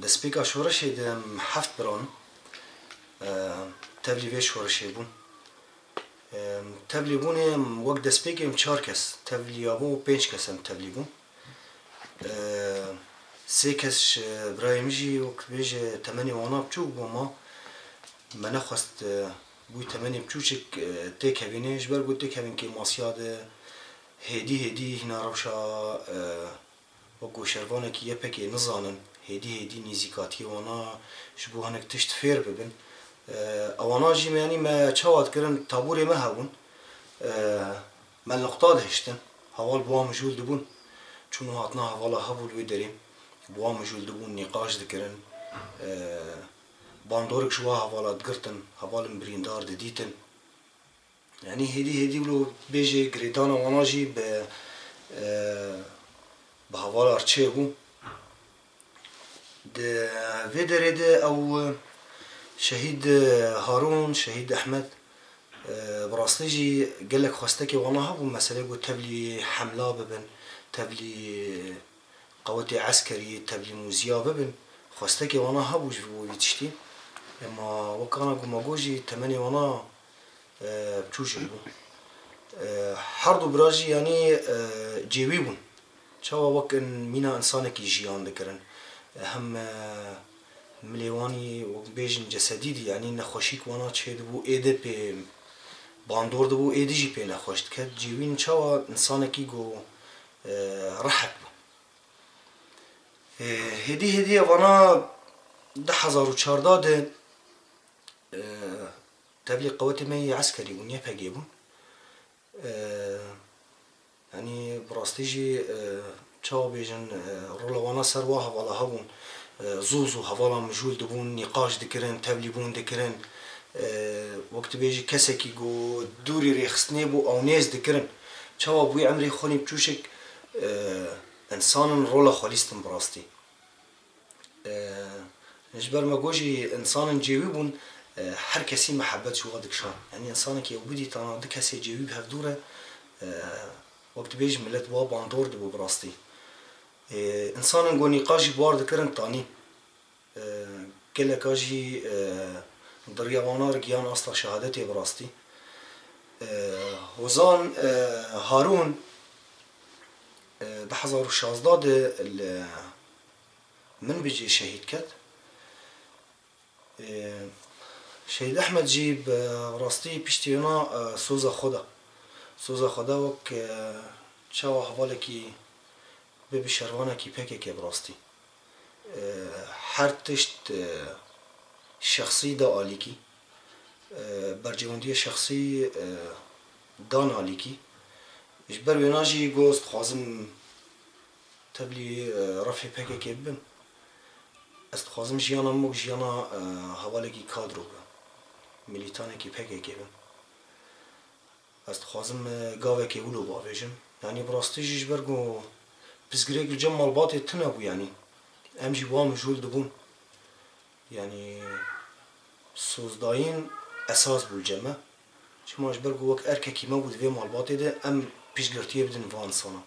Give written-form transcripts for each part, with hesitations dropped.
دەستپێکا شۆڕەشێ هەفت بران تەبلی vê şoreşê bûn. Tevlî bûnê wek destpêkê em çar kes tevliya bû û pênc kes em tevlî bûn. Sê kes birayê min jî wek bêje temenê wana biçûk bû ama me nexwest bûyî temenê biçûkek têkevînê ji ber ku têkevînkê masiya de hêdî hêdî hîna rewşa wek ku şervanekî yepekê nizanin hêdî hêdî nîzîkatiyê wana ji bo hinek tişt fêr bibin. Ewana jî yanî me çawa dikirin taborê me hebûn me liqta dihiştin heval bi wan mijûl dibûn çûnû hatina hevala hebû li wê derê bi wan mijûl dibûn nîqaş dikirin bandorek ji wan hevala digirtin hevalên birîndar didîtin yanî hêdî hêdî wilo bêje girêdana wana jî bi hevala çê bû di vê derê de ew Şehîd Harûn, Şehîd Ehmed bi rastî jî gelek xwestekê wana hebû meselê ku tevlî hemla bibin, tevlî qewetê eskerî, tevlî mûziya bibin xwestekê wana hebû ji bo vî tiştî ema wek ana ku me got jî temenê wana biçûk bû. Her du bira jî yanî cêwî bûn çawa wek mîna însanekî jiyan dikirin hem milêwanî wek bêjin cesedî dî yanî nexweşîk wana çê dibû êdî pê bandor dibû êdî jî pê nexweş diket cêwîn çawa însanekî got rehet bû. Hêdî hêdî evana 2014 de tevlî qewetê me yê eskerî bûn yepekê bûn yanî bi rastî jî çawa bêjin rola wana ser wa hevala hebûn zû zû hevalan mijûl dibûn nîqaş dikirin tevlî bûn dikirin wek tu bêjî kesekî got dûrî rêxistinê bû ew nêz dikirin çawa bi wê emirê xwenî biçûkek însanin rola xwe lîstin bi rastî ji ber me got jî însanin cêwî bûn her kesî mehebet ji we dikişan yanî însanekî ew bidîtana du kesê cêwî bi hev dûr e wek tu bêjî millet wa bandor dibû bi rastî însanên got nîqaş jî bar dikirin tanî geleka jî diriya wana re giyan asta şehadetê bi rastî hozan Harûn 2016 de min bicê şehîd ket Şehîd Ehmed jî bi rastî piştî wina soza xwe da soza xwe da wek çawa hevalekî bi şervanekî pekekê bi rastî her tişt şexsî da alîkî bercewendiya şexsî dan alîkî ji ber wêna jî got ez dixwazim tevlî refê pekekê bibim ez dixwazim jiyana min wek jiyana hevalekî kadro be milîtanekî pekekê bim ez dixwazim gavekê wilo biavêjim yanî bi rastî jî ji ber ku pirsgirêk li cem malbatê tune bû yanî em jî wan mijûl dibûn yanî sozdayîn esas bû li cem me çima ji ber ku wek erkekî me bû di vê malbatê de em pêşgirtiye bidin van insana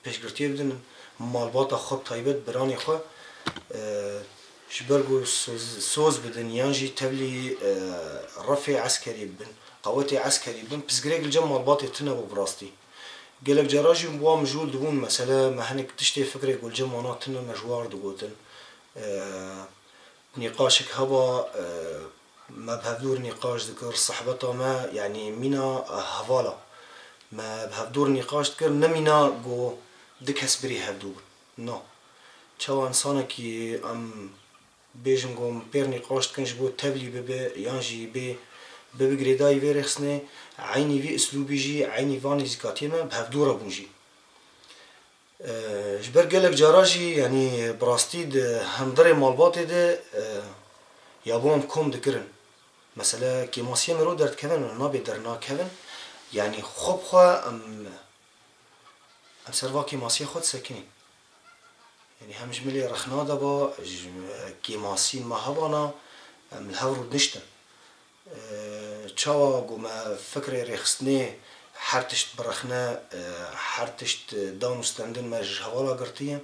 pêşgirtiye bidin malbata xwe bi taybet biranê xwe ji ber ku soz bidin yan jî tevlî refê eskerî bibin qewetê eskerî bibin pirsgirêk li cem malbatê tune bû bi rastî gelek cara jî wan mijûl dibûn mesele me hinek tiştê fikrê ku li cem wana tune me ji war digotin nîqaşek heba me bi hevdûr nîqaş dikir sehbeta me yanî mîna hevala me bi hevdûr nîqaş dikir ne mîna got du kes birî hevdûr na çawa însanekî em bêjin got min pêr nîqaş dikin ji bo tevlî bibe yan jî bê bi girêdayî vê rêxistinê eynî vî îslûbî jî eynî van nîzîkatiyê me bi hevdûr hebûn jî ji ber gelek cara jî yanî bi rastî di hundirê malbatê de ya bo em kom dikirin mesele kêmasiya mirov derdikevin nabê dernakevin yanî xwe bi xwe em ser va kêmasiya xwe disekinîn yanî hem ji milê rexna de ba ji kêmasiyên me hebana em li hev rû niştin çawa ku me fikrê rêxistinê her tişt birexne her tişt dan û stendin me ji hevala girtiye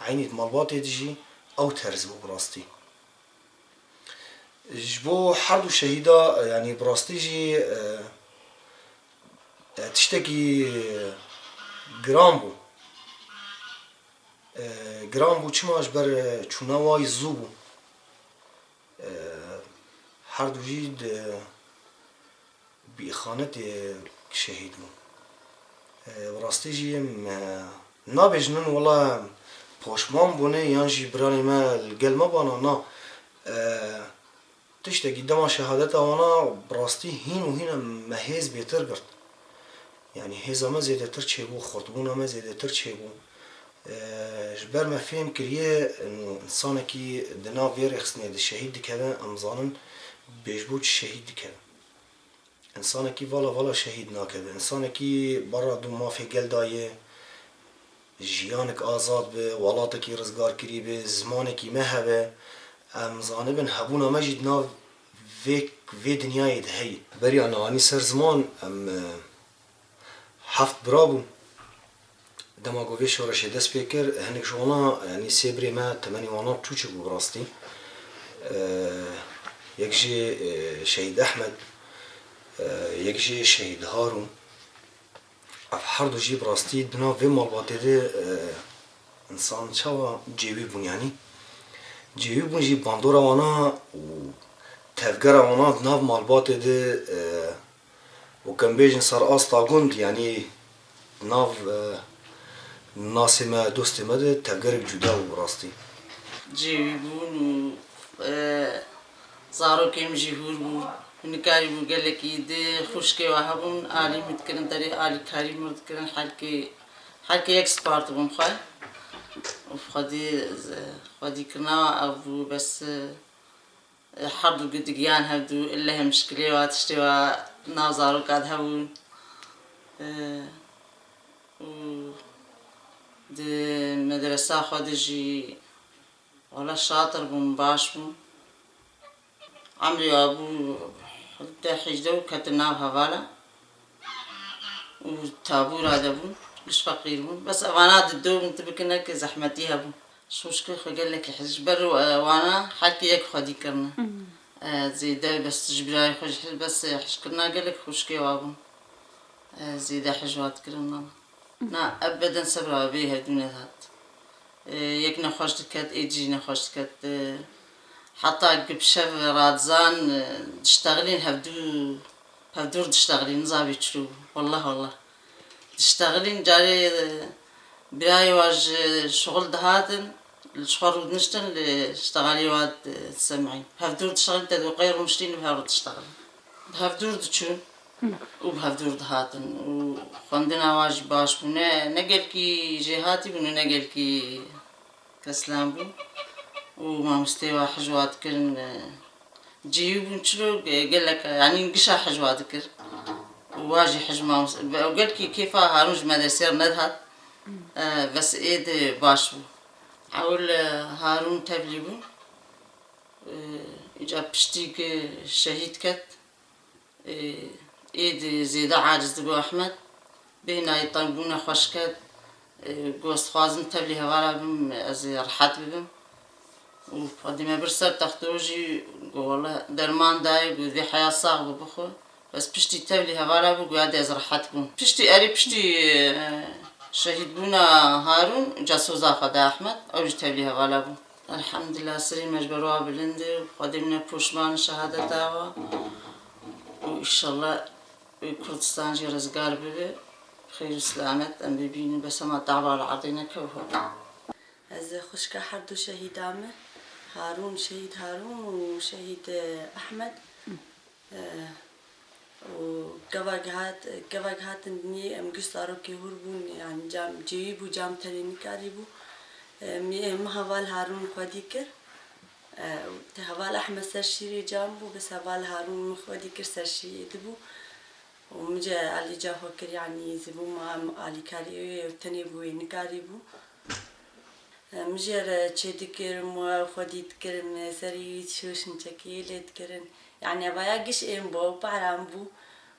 eynî di malbatê de jî او ترز بو براستی جبو حرد و شهیدا يعني براستی جی تشتكي جرام بو جرام بو چما اجبر چونا واي زوبو حرد جيد بإخانة شهيد بو براستی جی نابجنن والله پشمان بونه یانجی برانی ما الگل ما بانا نا تشتكي دما شهادت وانا براستی هین و هین مهز بيتر گرد يعني هزا ما زيادة تر چه بو خردبونا ما زيادة تر چه بو جبر ما فهم كريه انه انسانه كي دنا غير يخصني هذا الشهيد دكذا امزانا بيجبوت الشهيد دكذا انسانه كي فالا شهيد ناكذا انسانه كي برا دو ما في قل دايه جيانك آزاد به ولاتك رزقار كري به زمانك ما هبه امزانه بن هبونا مجد ناف في دنياي دهي بري انا اني سر زمان ام حفت برابو دما گوی شورش دست پیکر هنگ جوانا یعنی سبری ما تمنی وانا چوچه بو براستی یک جی شهید احمد یک جی شهید هارون اف هر دو جی براستی دنا وی مالباته ده انسان چاوا جیوی بون یعنی جیوی بون جی باندورا وانا و تفگر وانا دنا مالباته ده و کم بیجن سر آستا گند یعنی ناف ناسي ما دوستي مده تفقرك جدا وبراستي جيبون و زاروكيم جيهور بو نكاري بو قال لك يدي خوشكي وهبون آلي متكرن داري آلي كاري متكرن حالكي اكسبارت بون خاي وفخدي كنا أبو بس حردو قد جيان هبدو إلا هم مشكلة واتشتوا نازارو قاد هبون دي مدرسة خدجي ولا شاطر بون باش بون عمري أبو حتى حجدو كتنا بهوالا وتابور هذا بون مش فقير بون بس أنا ضدو متبكنا كزحمتي هبون شو مشكلة قال لك حجبر وانا حكي يك خدي كرنا زيدا بس جبراي خوش بس حشكرنا قال لك خوشكي وابون زيدا حجوات كرنا نا ابدا صبر بيها الدنيا هات يك نخوش دكات ايجي نخوش دكات حتى قبل شاف رادزان تشتغلين هفدور تشتغلين نزابي تشلو والله تشتغلين جاري براي واج شغل دهاتن الشهر ودنشتن اشتغالي واد تسمعين هفدور تشتغلين تدو غير مشتين بهارو تشتغل هفدور تشون وبهفدور دهاتن وخندنا واج باش بنا نقل كي جهاتي بنا نقل كي كسلام بو وما مستوى حجوات كرن جيوب نشلو قال لك يعني نقشا حجوات كر واجي حجما وقال كي كيف هاروج مدرسير ندهت بس ايد باش بو حاول هارون تبلي بو اجا بشتيك شهيد كت ايد زيدا عاجز بو احمد بينا يطنبونا خوشكت قوست خوازم تبلي هوارا بم از رحات ببم وقديما برسر تختوجي والله درمان داي وذي حياة صعبة بخو بس بشتي تبلي هوارا بو قاعد از رحات بم بشتي شهيد بونا هارون جاسوزا خدا احمد او تبلي هوارا بو الحمد لله سري مجبروا بلندي وقدمنا بوشمان شهادة داوا وإن شاء الله كردستان جي رزقار ببي خير وسلامت أم ببيني بس ما دعوة العظيمة كوها از خوشك حردو شهيد عمه هارون شهيد هارون وشهيد أحمد وقواق هات الدنيا أم قصارو كي هربون يعني جام جيبو جام تريني كاريبو مهوال هارون خوديكر هوال أحمد سرشيري جامبو بس هوال هارون خوديكر سرشيري دبو ومجا علي جا فكر يعني زبو ما علي كاري وتنيبو نكاريبو مجر تشدكر مو خديت كرن سري شوش نشكيل تكرن يعني بايا قش ام بو بعرام بو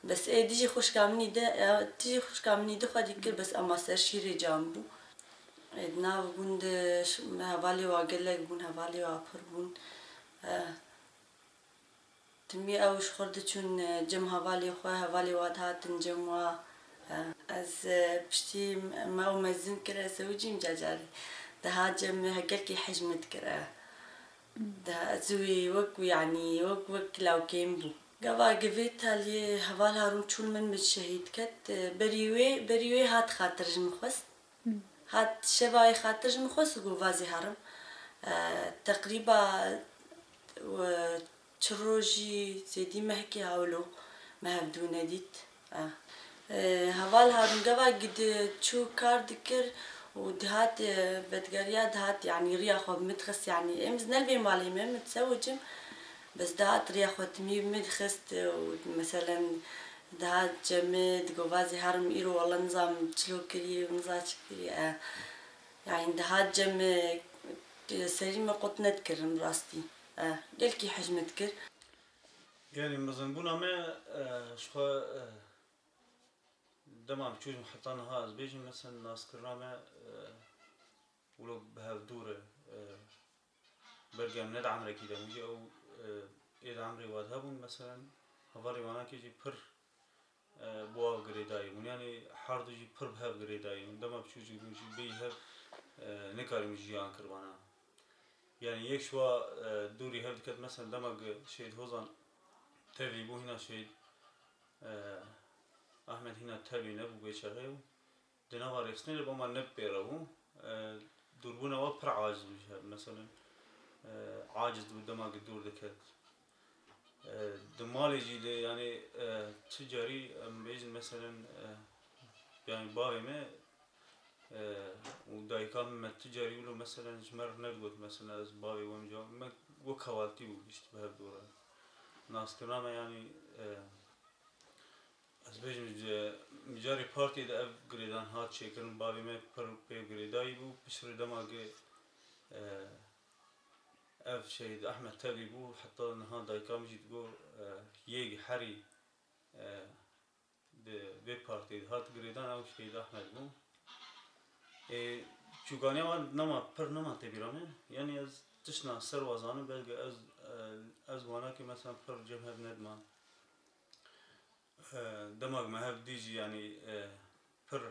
بس اي ديجي خوش كامني ده تيجي خوش كامني ده خديكر بس اما سرشيري جامبو ناو بون هوالی و گلک بون هوالی و پر بون تمی اوش خورده چون جم هوالی خواه هوالی واد هاتن جم و از پشتی ما مزن کرده زوجیم جاجاری ده ها جم هقلكي حجمت كره ده زوي وك يعني وك لو كيم بو قبا قفيتها لي هوال هارون شون من متشهيد كت بريوي هات خاطر جمخوس هات شباي خاطر جمخوس وقوفازي هارم تقريبا تروجي زيدي مهكي هاولو ما هبدو نديت هوال هارون قبا قد تشو كار دكر ودهات بتقريا دهات يعني رياخو متخس يعني امز نلبي مالي ما متزوجم بس دهات رياخو تمي متخست مثلا دهات جمد قوازي هارم إيرو والله نظام تلو كري ونظام كري يعني دهات جم سريمة قط نتكر مراستي قلكي حجم تكر يعني مثلا بونا ما شخوا دما بتشوف محطانا هاز بيجي مثلا ناس كرامة ولو بهالدورة برجع من عمري كده مجي أو إذا عمري وادهبون مثلا هفاري وانا كيجي بر بوا قريداي من يعني حارد يجي بر بهاب قريداي من دما بتشوف مجي بيهاب نكاري مجي عن كربانا يعني يك شوا دوري هاد كت مثلا دما شيد هوزان تبي بو هنا شيد أحمد هنا تبي نبو بيشغيو دنوار يسني لبما نبيرو دوربونا وبر عاجز بيشهد مثلا عاجز دما قدور ذكت دمالي جيده يعني تجاري بيجي مثلا يعني باوي ما ودايكام ما تجاري ولو مثلا جمر نقول مثلا از باوي ومجا ما وكوالتي وبيشتبه بدورة ناس كرامة يعني از بيجي مجاري بارتي ده اف قريدان هات شكرن باوي ما بر قريداي بو بشر دماغ اف شيء احمد تبي بو حتى نها دايكام جيت جو يجي حري به بارتي هات قريدان او شيء احمد بو چوگانی ما نما پر نما تبیرامه یعنی از تشنا سر وزانه بلکه از وانا که مثلا پر جمه ندمان دماغ ما هب دیجی یعنی پر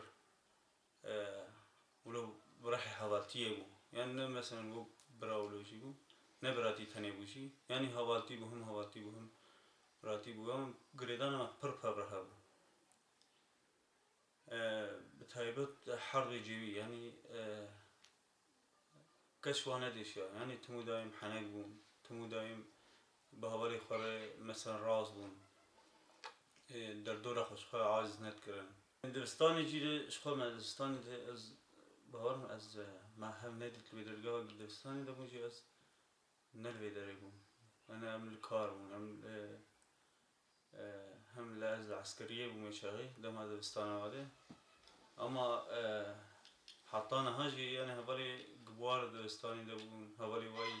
ولو براحي حوالتيه بو يعني مثلا بو براولوشي بو نبراتي تاني بوشي يعني حوالتي بهم حوالتي بهم براتي بو قريدان ما پر برها بو بتهيبت حرب جيبي يعني كشوانه ديش يعني تمو دايم حناق بون تمو دايم بهوالي خوري مثلا راز بون در دورة خوشخوا عاجز نتكرن دبستاني جيري شخوا ما دبستاني ده از بهارم از ما هم نديت الويدرقاء دبستاني ده بوجي از نالويدري بون أنا أم الكار بون هم لأز العسكرية بمشاغي ده ما دبستاني واده اما حطانا هاجي يعني هبالي قبوار دبستاني ده بون هبالي واي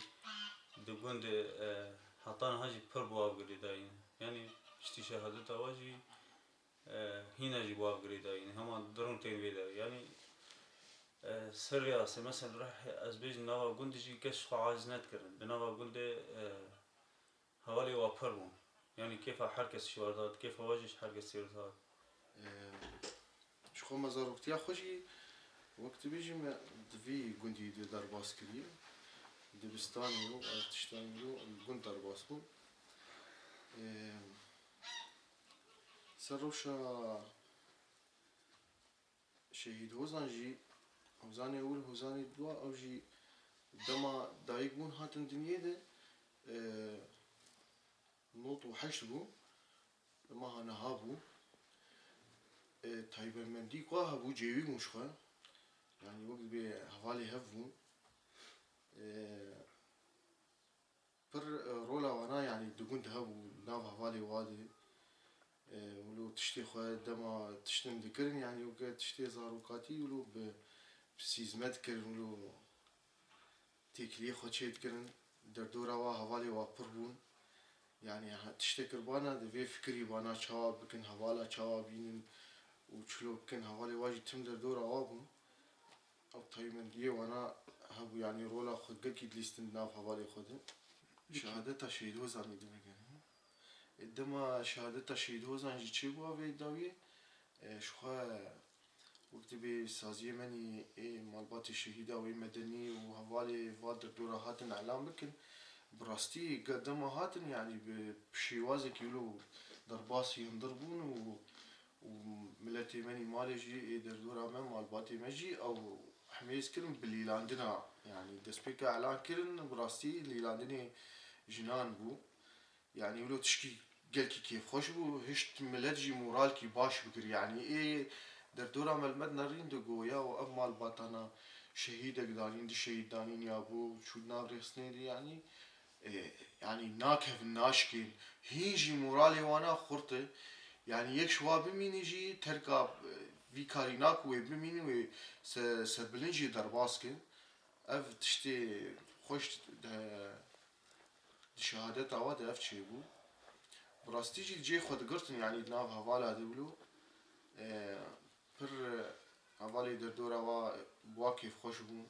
دبون ده حطانا هاجي پر بواب قري داين يعني اشتي شهادت واجي هنا جي بواب قري داين هما درون تين بيدا يعني سرياسة مثلا راح ازبيج نوا قند جي كش عاجز نتكرن بنوا قند هوالي وابر بون يعني كيف حركة شواردات كيف واجيش حركة سيرتات شخو مزار وقتيا خوشي وقت بيجي ما دفي قندي دي درباس كريه دبستاني رو ارتشتاني رو قند درباس بو سروشا شهيد هوزان جي هوزاني اول هوزاني دوا او جي دما دايق بون هاتن دنيا ده نوط وحش بو لما هنهابو تايبر مندي قاها بو جيوي مشخه يعني وقت بحوالي هفون پر رولا وانا يعني دقون تهبو ناف حوالي وادي ولو تشتي خواه دما تشتم ذكرن يعني وقت تشتي زاروكاتي ولو بسيزمت كرن ولو تيكلي خواه چيت كرن در دورا وا حوالي وا پر بون يعني تشتي كربانا دوی فكري بانا چاوا بكن حوالا چاوا بينن وچلو بكن حوالي واجي تم در دورا وا بون او تایمندیه وانا هبو يعني رولا خود گکی دلیستن ناف حوالی خودن شهادتا شهید هوزان میده بگن دما شهادتا شهید هوزان جی چه بوا وی داویه شخوا وقتی به سازی منی مالبات شهیدا و مدنی و حوالی واد دورا هاتن اعلام بکن براستی قدم هاتن يعني بشيوازي كيلو ضرباسي ينضربون وملتي مني مالي جي دردورا من مالباتي مجي او حميز كرن بالليلاندنا يعني دسبيكا اعلان كرن براستي ليلاندني جنان بو يعني ولو تشكي قالكي كيف خوش بو هشت ملت جي مورالكي باش بكر يعني دردورا ملمد نارين دقو يا واب مالباتانا شهيدك دانين دي شهيد دانين يا بو شو نار رسني يعني يعني ناكف الناشكين هيجي مورالي وانا خرطة يعني يك شوا بميني جي تركاب في كاريناك وي بميني وي سبلنجي درباسكن اف تشتي خوش شهادت عواد اف تشيبو براستي جي خود قرتن يعني ناف هوالا دبلو پر هوالی دردورا و واقف خوش بون